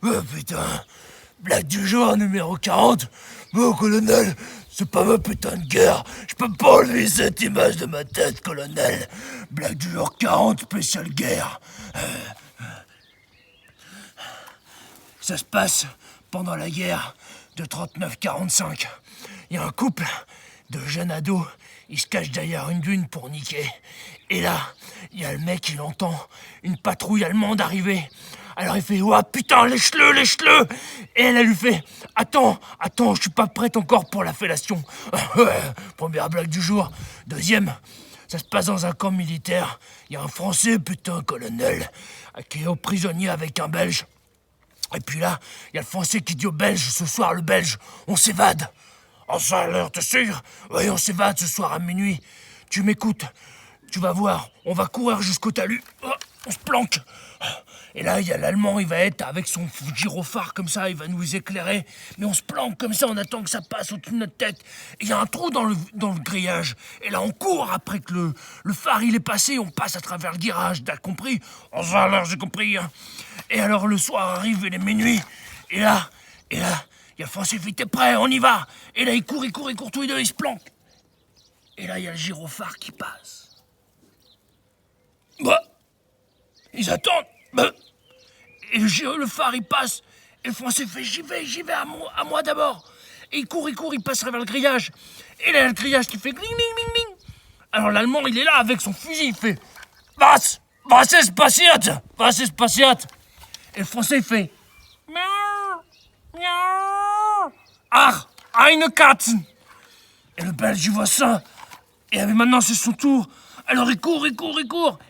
Oh putain, blague du jour numéro 40. Bon, colonel, c'est pas ma putain de guerre. Je peux pas enlever cette image de ma tête, colonel. Blague du jour 40, spéciale guerre. Ça se passe pendant la guerre de 39-45. Il y a un couple de jeunes ados, ils se cachent derrière une dune pour niquer. Et là, il y a le mec, il entend une patrouille allemande arriver. Alors il fait « Ouah, putain, lèche-le, lèche-le !» Et elle lui fait « Attends, je suis pas prête encore pour la fellation. » Première blague du jour. Deuxième, ça se passe dans un camp militaire. Il y a un Français, putain, colonel, qui est prisonnier avec un Belge. Et puis là, il y a le Français qui dit au Belge, ce soir le Belge, on s'évade. En ça a l'air, t'es sûr? Oui, on s'évade ce soir à minuit. Tu m'écoutes, tu vas voir, on va courir jusqu'au talus, on se planque. Et là, il y a l'Allemand, il va être avec son gyrophare comme ça, il va nous éclairer. Mais on se planque comme ça, on attend que ça passe au-dessus de notre tête. Et il y a un trou dans le grillage. Et là, on court après que le phare, il est passé, on passe à travers le garage, t'as compris? En ça a l'air, j'ai compris, hein. Et alors, le soir arrive, il est minuit. Et là, il y a le Français, il t'es prêt, on y va. Et là, il court, tous les deux, ils se planquent. Et là, il y a le gyrophare qui passe. Bah, ils attendent. Bah, et le phare, il passe. Et le Français fait, j'y vais, à moi d'abord. Et il court, il passe à travers le grillage. Et là, il y a le grillage qui fait gling, gling, gling, gling. Alors, l'Allemand, il est là avec son fusil, il fait, was ist passiert? Et le Français, il fait, miaou, miaou. Ach, eine Katzen. Et le Belge, il voit ça. Et maintenant, c'est son tour. Alors, il court.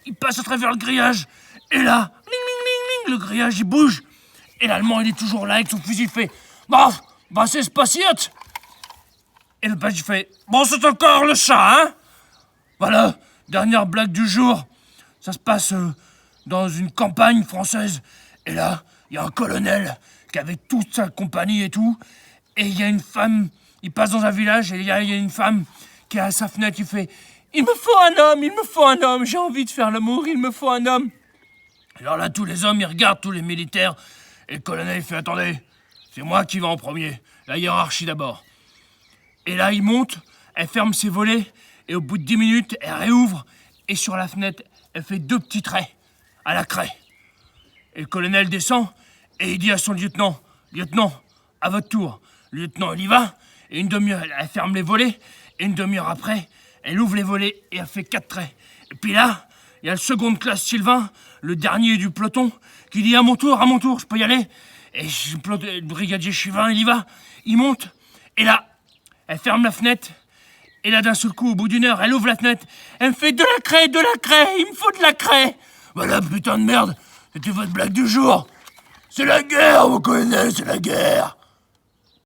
Il passe à travers le grillage. Et là, ling, ling, ling, ling, le grillage, il bouge. Et l'Allemand, il est toujours là avec son fusil. Il fait, was ist passiert? Et le Belge, il fait, bon, c'est encore le chat, hein? Voilà, dernière blague du jour. Ça se passe dans une campagne française. Et là, il y a un colonel qui est avec toute sa compagnie et tout. Et il y a une femme, il passe dans un village et il y a une femme qui est à sa fenêtre, il fait « Il me faut un homme, j'ai envie de faire l'amour, il me faut un homme. » Alors là, tous les hommes, ils regardent, tous les militaires, et le colonel, il fait « Attendez, c'est moi qui vais en premier, la hiérarchie d'abord. » Et là, il monte, elle ferme ses volets, et au bout de 10 minutes, elle réouvre, et sur la fenêtre, elle fait 2 petits traits, à la craie. Et le colonel descend, et il dit à son lieutenant, « Lieutenant, à votre tour. » Le lieutenant, il y va, et une demi-heure, elle ferme les volets, et une demi-heure après, elle ouvre les volets, et elle fait 4 traits. Et puis là, il y a le seconde classe Sylvain, le dernier du peloton, qui dit « À mon tour, je peux y aller ?» Et le brigadier Sylvain, il y va, il monte, et là, elle ferme la fenêtre, et là, d'un seul coup, au bout d'une heure, elle ouvre la fenêtre, elle me fait « De la craie, il me faut de la craie !» Voilà, putain de merde, c'était votre blague du jour. C'est la guerre, mon colonel, c'est la guerre.